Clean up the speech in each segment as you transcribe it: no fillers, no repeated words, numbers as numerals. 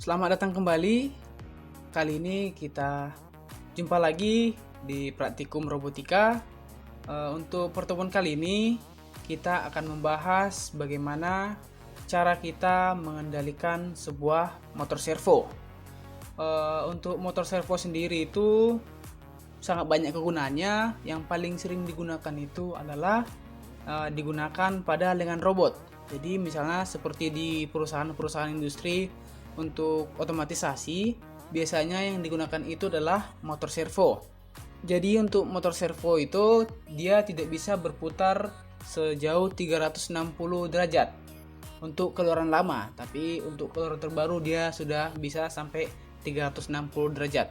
Selamat datang kembali. Kali ini kita jumpa lagi di praktikum robotika. Untuk pertemuan kali ini kita akan membahas bagaimana cara kita mengendalikan sebuah motor servo. Untuk motor servo sendiri itu sangat banyak kegunaannya. Yang paling sering digunakan itu adalah digunakan pada lengan robot. Jadi misalnya seperti di perusahaan-perusahaan industri untuk otomatisasi, biasanya yang digunakan itu adalah motor servo. Jadi untuk motor servo itu dia tidak bisa berputar sejauh 360 derajat untuk keluaran lama, tapi untuk keluaran terbaru dia sudah bisa sampai 360 derajat.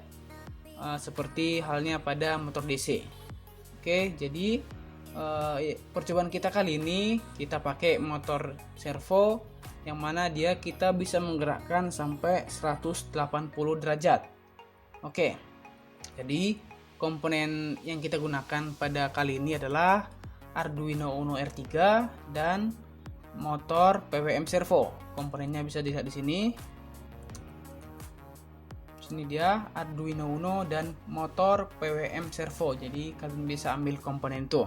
Seperti halnya pada motor DC. Oke, jadi percobaan kita kali ini kita pakai motor servo yang mana kita bisa menggerakkan sampai 180 derajat. Oke. Jadi komponen yang kita gunakan pada kali ini adalah Arduino Uno R3 dan motor PWM servo. Komponennya bisa dilihat di sini. Sini dia Arduino Uno dan motor PWM servo. Jadi kalian bisa ambil komponen itu.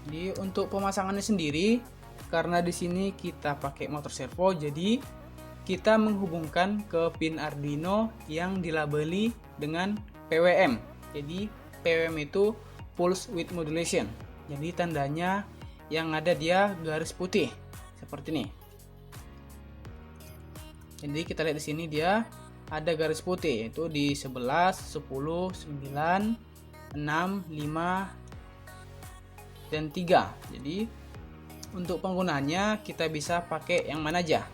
Jadi untuk pemasangannya sendiri, karena di sini kita pakai motor servo, jadi kita menghubungkan ke pin Arduino yang dilabeli dengan PWM. Jadi PWM itu Pulse Width Modulation. Jadi tandanya yang ada dia garis putih seperti ini. Jadi kita lihat di sini dia ada garis putih, yaitu di 11, 10, 9, 6, 5, dan 3. Jadi untuk penggunaannya kita bisa pakai yang mana aja.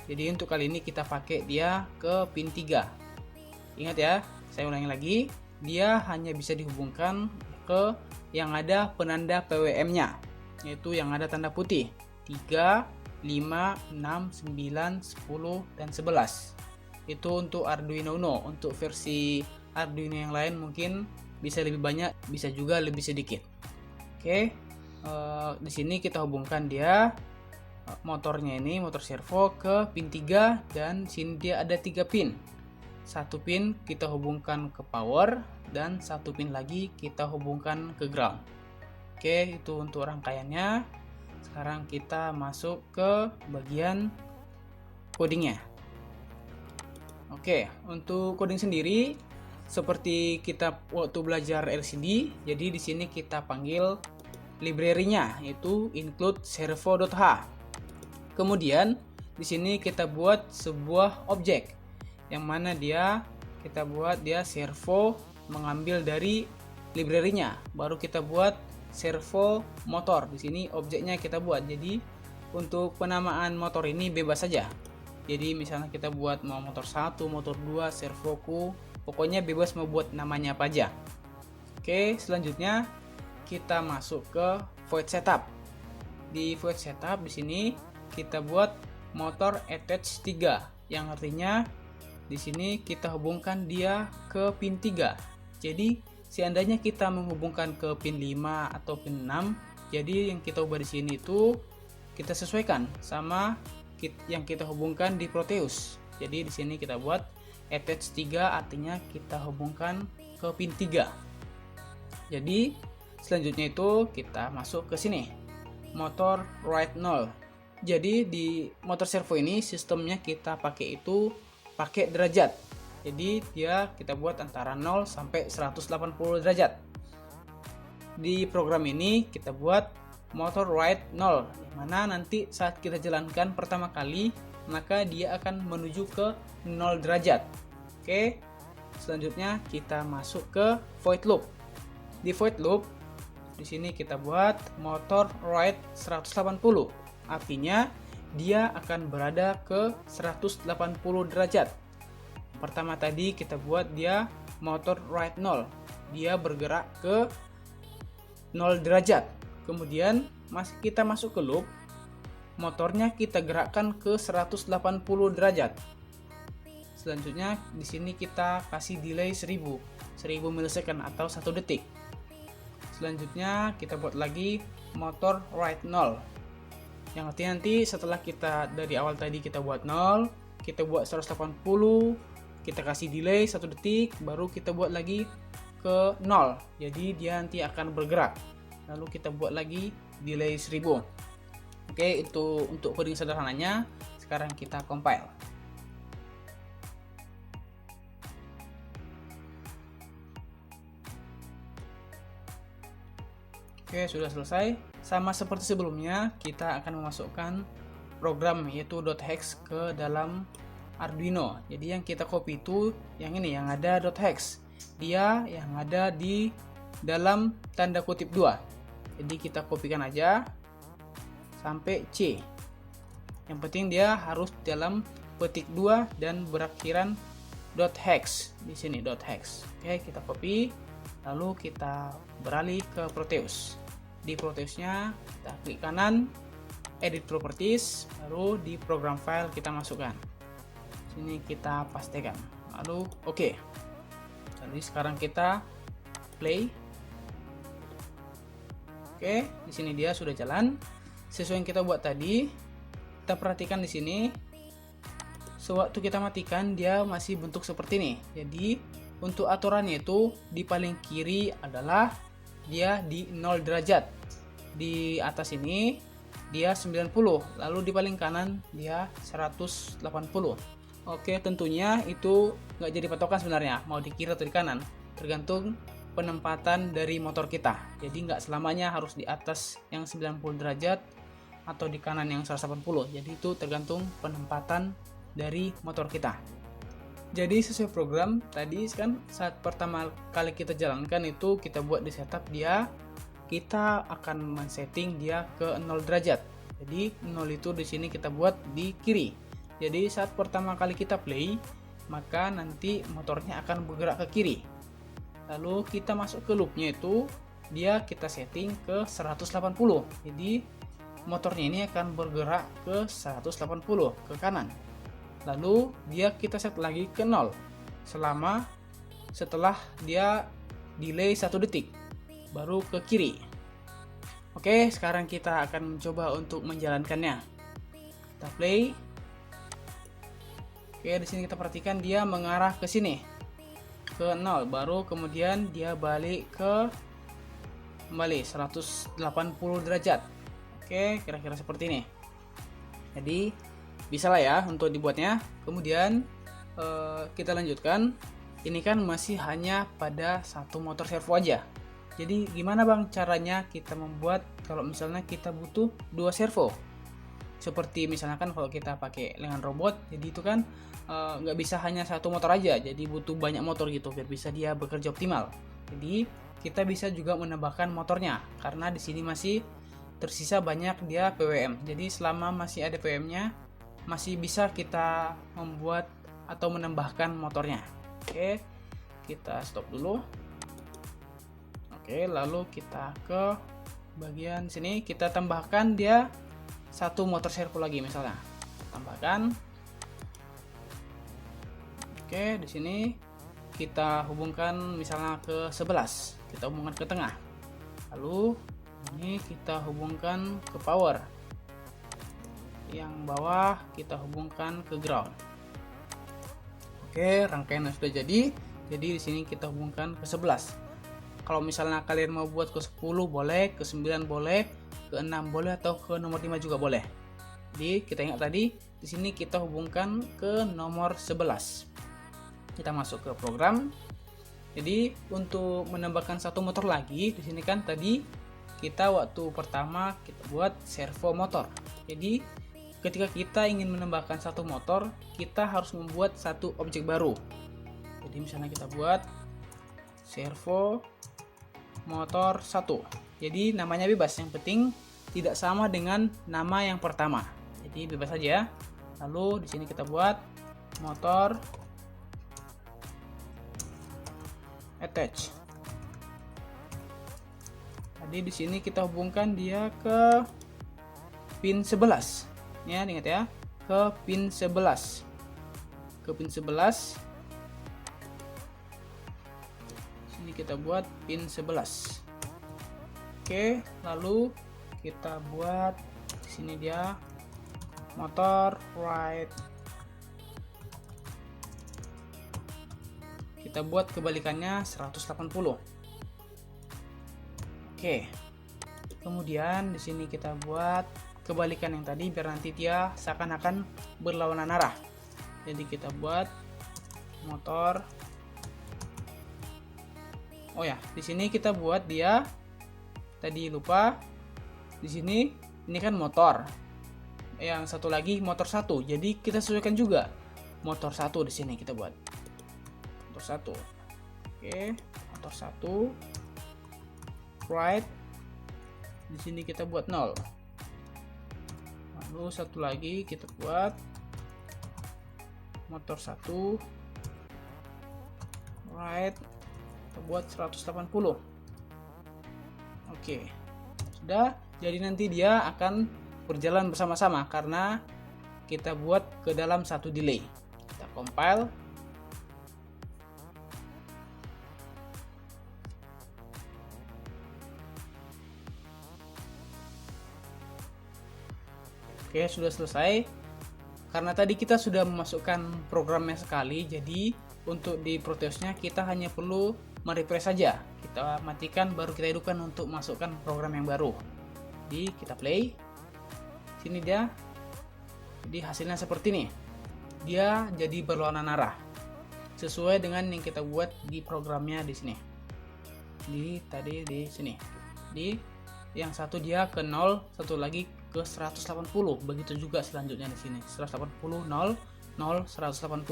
Jadi untuk kali ini kita pakai dia ke pin 3. Ingat ya, saya ulangi lagi, dia hanya bisa dihubungkan ke yang ada penanda PWM-nya, yaitu yang ada tanda putih 3, 5, 6, 9, 10, dan 11. Itu untuk Arduino Uno. Untuk versi Arduino yang lain mungkin bisa lebih banyak, bisa juga lebih sedikit. Oke. Di sini kita hubungkan dia motornya ini, motor servo, ke pin 3, dan sini dia ada 3 pin. Satu pin kita hubungkan ke power dan satu pin lagi kita hubungkan ke ground. Oke, itu untuk rangkaiannya. Sekarang kita masuk ke bagian codingnya. Oke, untuk coding sendiri seperti kita waktu belajar LCD, jadi di sini kita panggil library-nya, yaitu include servo.h. Kemudian di sini kita buat sebuah objek yang mana kita buat dia servo mengambil dari library-nya. Baru kita buat servo motor. Di sini objeknya kita buat. Jadi untuk penamaan motor ini bebas saja. Jadi misalnya kita buat mau motor 1, motor 2, servoku, pokoknya bebas mau buat namanya apa aja. Oke, selanjutnya kita masuk ke void setup. Di void setup di sini kita buat motor attach 3, yang artinya di sini kita hubungkan dia ke pin 3. Jadi seandainya kita menghubungkan ke pin 5 atau pin 6, jadi yang kita ubah di sini itu kita sesuaikan sama yang kita hubungkan di Proteus. Jadi di sini kita buat attach 3, artinya kita hubungkan ke pin 3. Jadi selanjutnya itu kita masuk ke sini, motor write 0. Jadi di motor servo ini sistemnya kita pakai derajat. Jadi kita buat antara 0 sampai 180 derajat. Di program ini kita buat motor write 0, yang mana nanti saat kita jalankan pertama kali maka dia akan menuju ke 0 derajat. Oke. Selanjutnya kita masuk ke void loop. Di void loop di sini kita buat motor write 180, artinya dia akan berada ke 180 derajat. Pertama tadi kita buat dia motor write 0, dia bergerak ke 0 derajat. Kemudian kita masuk ke loop, motornya kita gerakkan ke 180 derajat. Selanjutnya di sini kita kasih delay 1000 milisecond atau 1 detik. Selanjutnya kita buat lagi motor write 0, yang artinya nanti setelah kita dari awal tadi kita buat 0, kita buat 180, kita kasih delay 1 detik, baru kita buat lagi ke 0. Jadi dia nanti akan bergerak. Lalu kita buat lagi delay 1000. Oke, itu untuk coding sederhananya. Sekarang kita compile. Oke, sudah selesai. Sama seperti sebelumnya, kita akan memasukkan program yaitu .hex ke dalam Arduino. Jadi yang kita copy itu yang ini, yang ada .hex. Dia yang ada di dalam tanda kutip 2. Jadi kita kopikan aja sampai C. Yang penting dia harus dalam petik 2 dan berakhiran .hex. Di sini .hex. Oke, kita copy. Lalu kita beralih ke Proteus. Di Proteusnya kita klik kanan, edit properties, baru di program file kita masukkan. Sini kita pastikan. Lalu oke. Jadi sekarang kita play. Oke, di sini dia sudah jalan sesuai yang kita buat tadi. Kita perhatikan di sini. Sewaktu kita matikan dia masih bentuk seperti ini. Jadi untuk aturannya itu di paling kiri adalah dia di 0 derajat. Di atas ini dia 90, lalu di paling kanan dia 180. Oke, tentunya itu nggak jadi patokan sebenarnya, mau di kiri atau di kanan, tergantung penempatan dari motor kita. Jadi nggak selamanya harus di atas yang 90 derajat atau di kanan yang 180. Jadi itu tergantung penempatan dari motor kita. Jadi sesuai program tadi kan, saat pertama kali kita jalankan itu kita buat di setup dia, kita akan men-setting dia ke 0 derajat. Jadi 0 itu di sini kita buat di kiri. Jadi saat pertama kali kita play, maka nanti motornya akan bergerak ke kiri. Lalu kita masuk ke loopnya itu, dia kita setting ke 180. Jadi motornya ini akan bergerak ke 180 ke kanan. Lalu dia kita set lagi ke 0 setelah dia delay 1 detik, baru ke kiri. Oke, sekarang kita akan mencoba untuk menjalankannya. Kita play. Oke, di sini kita perhatikan dia mengarah ke sini ke 0, baru kemudian dia balik ke kembali 180 derajat. Oke, kira-kira seperti ini. Jadi bisa lah ya untuk dibuatnya. Kemudian kita lanjutkan. Ini kan masih hanya pada satu motor servo aja. Jadi gimana bang caranya kita membuat kalau misalnya kita butuh 2 servo? Seperti misalkan kalau kita pakai dengan robot, jadi itu kan nggak bisa hanya satu motor aja. Jadi butuh banyak motor gitu biar bisa dia bekerja optimal. Jadi kita bisa juga menambahkan motornya karena di sini masih tersisa banyak dia PWM. Jadi selama masih ada PWM-nya, masih bisa kita membuat atau menambahkan motornya. Oke, kita stop dulu. Oke, lalu kita ke bagian sini, kita tambahkan dia satu motor servo lagi misalnya. Tambahkan. Oke, di sini kita hubungkan misalnya ke 11. Kita hubungkan ke tengah. Lalu ini kita hubungkan ke power. Yang bawah kita hubungkan ke ground. Oke, rangkaian sudah jadi. Jadi di sini kita hubungkan ke 11. Kalau misalnya kalian mau buat ke 10 boleh, ke 9 boleh, ke 6 boleh, atau ke nomor 5 juga boleh. Jadi kita ingat tadi di sini kita hubungkan ke nomor 11. Kita masuk ke program. Jadi untuk menambahkan satu motor lagi, di sini kan tadi kita waktu pertama kita buat servo motor. Jadi ketika kita ingin menambahkan satu motor, kita harus membuat satu objek baru. Jadi misalnya kita buat servo motor 1. Jadi namanya bebas, yang penting tidak sama dengan nama yang pertama. Jadi bebas saja. Lalu di sini kita buat motor attach. Jadi di sini kita hubungkan dia ke pin 11. Ya, ingat ya, ke pin 11. Ke pin 11. Sini kita buat pin 11. Oke, lalu kita buat di sini dia motor right kita buat kebalikannya 180. Oke. Kemudian di sini kita buat kebalikan yang tadi biar nanti dia seakan-akan berlawanan arah. Jadi kita buat motor. Oh ya, di sini kita buat dia tadi lupa. Di sini ini kan motor. Yang satu lagi motor 1. Jadi kita sesuaikan juga. Motor 1 di sini kita buat. Motor 1. Oke, motor 1. Right. Di sini kita buat 0. Lalu satu lagi kita buat motor 1. Right. Kita buat 180. Oke. Sudah. Jadi nanti dia akan berjalan bersama-sama karena kita buat ke dalam satu delay. Kita compile. Oke, sudah selesai. Karena tadi kita sudah memasukkan programnya sekali, jadi untuk di Proteusnya kita hanya perlu merefresh saja. Kita matikan baru kita hidupkan untuk masukkan program yang baru. Jadi kita play. Sini dia. Jadi hasilnya seperti ini. Dia jadi berlawanan arah. Sesuai dengan yang kita buat di programnya di sini. Tadi di sini. Di yang satu dia ke 0, satu lagi ke 180. Begitu juga selanjutnya di sini. 180 0 0 180.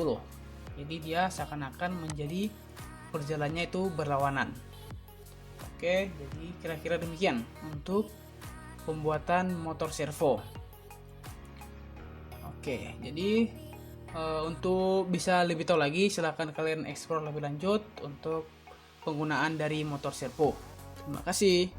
Jadi dia seakan-akan menjadi perjalanannya itu berlawanan. Oke, jadi kira-kira demikian untuk pembuatan motor servo. Oke, jadi untuk bisa lebih tahu lagi silahkan kalian explore lebih lanjut untuk penggunaan dari motor servo. Terima kasih.